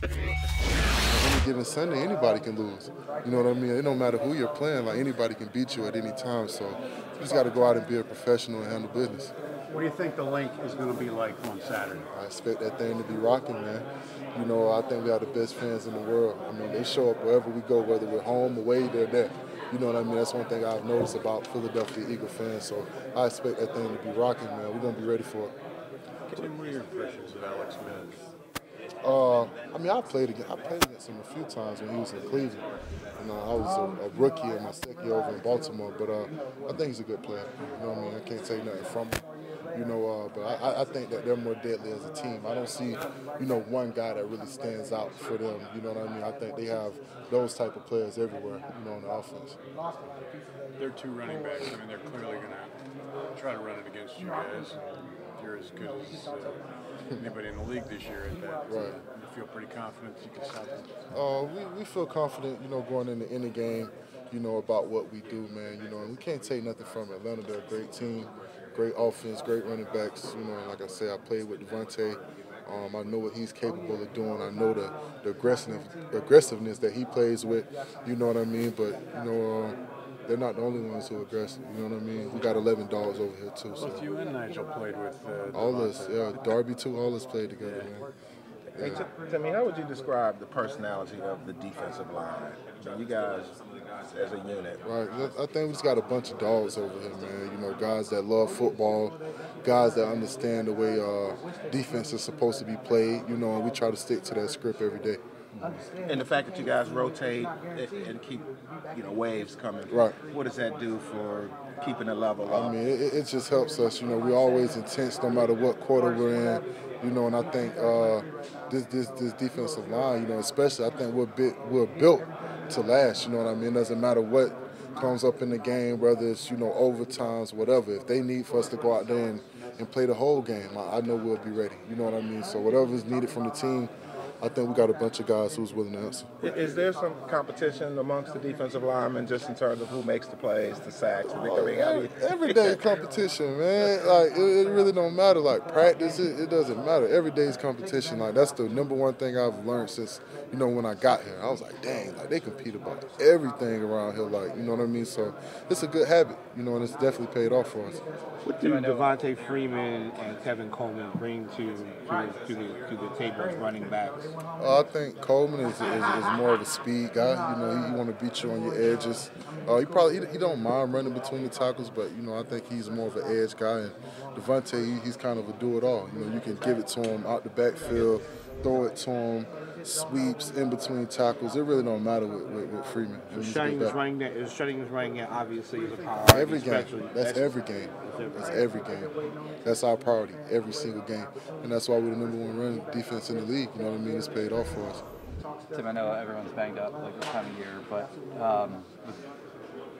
Any given Sunday, anybody can lose. You know what I mean? It don't matter who you're playing. Like anybody can beat you at any time. So you just got to go out and be a professional and handle business. What do you think the link is going to be like on Saturday? I expect that thing to be rocking, man. You know, I think we are the best fans in the world. I mean, they show up wherever we go, whether we're home, away, they're there. You know what I mean? That's one thing I've noticed about Philadelphia Eagle fans. So I expect that thing to be rocking, man. We're going to be ready for it. Tim, what are your impressions of Alex Mack? I mean, I played against him a few times when he was in Cleveland. You know, I was a rookie in my second year over in Baltimore, but I think he's a good player. You know what I mean? I can't take nothing from him. You know, but I think that they're more deadly as a team. I don't see, you know, one guy that really stands out for them. You know what I mean? I think they have those type of players everywhere, you know, on the offense. They're two running backs. I mean, they're clearly going to try to run it against you guys. You're as good as anybody in the league this year at that. Right. You feel pretty confident you can stop them? We feel confident, you know, going into any game, you know, about what we do, man. You know, and we can't take nothing from Atlanta. They're a great team, great offense, great running backs. You know, like I said, I played with Devontae. I know what he's capable of doing. I know the aggressiveness that he plays with. You know what I mean? But, you know, they're not the only ones who are aggressive. You know what I mean? We got 11 dogs over here, too. So. Both you and Nigel played with all us, yeah. Darby, too. All us played together, man. Hey, Timmy, how would you describe the personality of the defensive line? I mean, you guys as a unit. Right. I think we just got a bunch of dogs over here, man. You know, guys that love football, guys that understand the way defense is supposed to be played, you know, and we try to stick to that script every day. And the fact that you guys rotate and keep, you know, waves coming. Right. What does that do for keeping the level up? I mean, it just helps us. You know, we're always intense no matter what quarter we're in. You know, and I think this defensive line, you know, especially I think we're built to last. You know what I mean? It doesn't matter what comes up in the game, whether it's, you know, overtimes, whatever. If they need for us to go out there and play the whole game, I know we'll be ready. You know what I mean? So whatever is needed from the team, I think we got a bunch of guys who's willing to answer. Is there some competition amongst the defensive linemen just in terms of who makes the plays, the sacks, the victory? Everyday competition, man. Like it really don't matter. Like practice, it doesn't matter. Everyday's competition. Like that's the number one thing I've learned since, you know, when I got here. I was like, dang, like they compete about everything around here. Like, you know what I mean? So it's a good habit, you know, and it's definitely paid off for us. What do Devontae Freeman and Kevin Coleman bring to the table as running backs? I think Coleman is more of a speed guy. You know, he want to beat you on your edges. He don't mind running between the tackles, but you know, I think he's more of an edge guy. And Devontae, he's kind of a do-it-all. You know, you can give it to him out the backfield, throw it to him, sweeps in between tackles. It really don't matter with Freeman. So shutting his running game obviously is a priority. Every game. That's every game. That's every game. That's our priority, every single game. And that's why we're the number one running defense in the league. You know what I mean? It's paid off for us. Tim, I know everyone's banged up like this time of year, but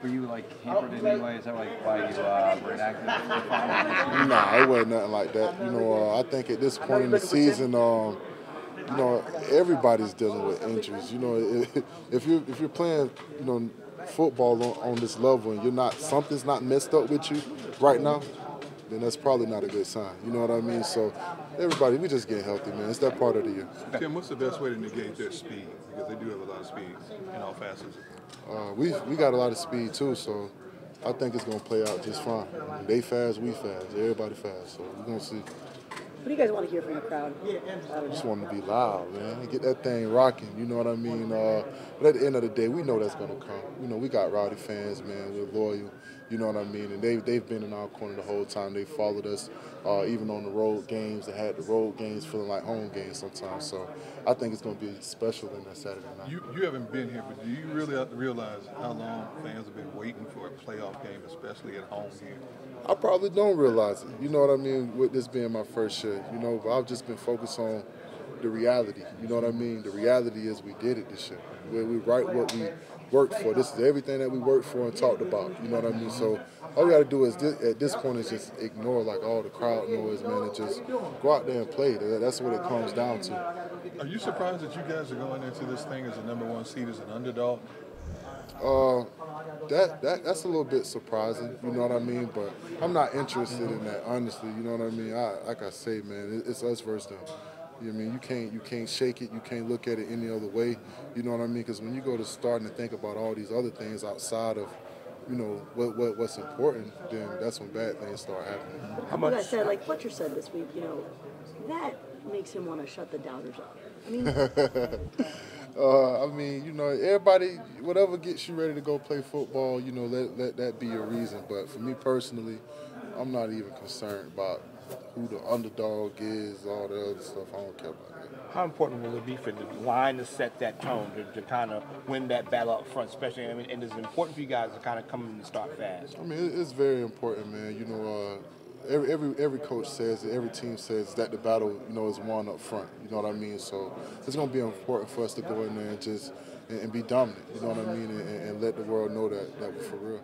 were you like hampered in any way? Is that like why you were inactive? Nah, it wasn't nothing like that. You know, I think at this point in the season, you know, everybody's dealing with injuries. You know, if you're playing, you know, football on this level and something's not messed up with you right now, then that's probably not a good sign. You know what I mean? So everybody, we just get healthy, man. It's that part of the year. Tim, what's the best way to negate that speed? Because they do have a lot of speed in all facets. We got a lot of speed too, so I think it's gonna play out just fine. They fast, we fast, everybody fast. So we're gonna see. What do you guys want to hear from the crowd? Just want to be loud, man. Get that thing rocking. You know what I mean? But at the end of the day, we know that's gonna come. You know, we got rowdy fans, man. We're loyal. You know what I mean? And they've been in our corner the whole time. They followed us, even on the road games. They had the road games feeling like home games sometimes. So I think it's going to be special in that Saturday night. You haven't been here, but do you really have to realize how long fans have been waiting for a playoff game, especially at home here? I probably don't realize it. You know what I mean? With this being my first year, you know, I've just been focused on the reality. You know what I mean? The reality is we did it this year. We write what we worked for. This is everything that we worked for and talked about. You know what I mean? So all we got to do is at this point is just ignore like all the crowd noise, man, and just go out there and play. That's what it comes down to. Are you surprised that you guys are going into this thing as a number one seed, as an underdog? That's a little bit surprising, you know what I mean? But I'm not interested in that, honestly. You know what I mean? Like I say, man, it's us versus them. You know what I mean? You can't shake it. You can't look at it any other way. You know what I mean? Because when you go to starting to think about all these other things outside of, you know, what's important, then that's when bad things start happening. How much? You guys said, like Fletcher said this week, you know, that makes him want to shut the doubters up. I mean, I mean, you know, everybody, whatever gets you ready to go play football, you know, let that be your reason. But for me personally, I'm not even concerned about who the underdog is, all the other stuff. I don't care about that. How important will it be for the line to set that tone, to kind of win that battle up front, especially? I mean, and it's important for you guys to kind of come in and start fast. I mean, it's very important, man. You know, every coach says it, every team says that the battle, you know, is won up front. You know what I mean? So it's going to be important for us to go in there and just and be dominant. You know what I mean? And let the world know that we're for real.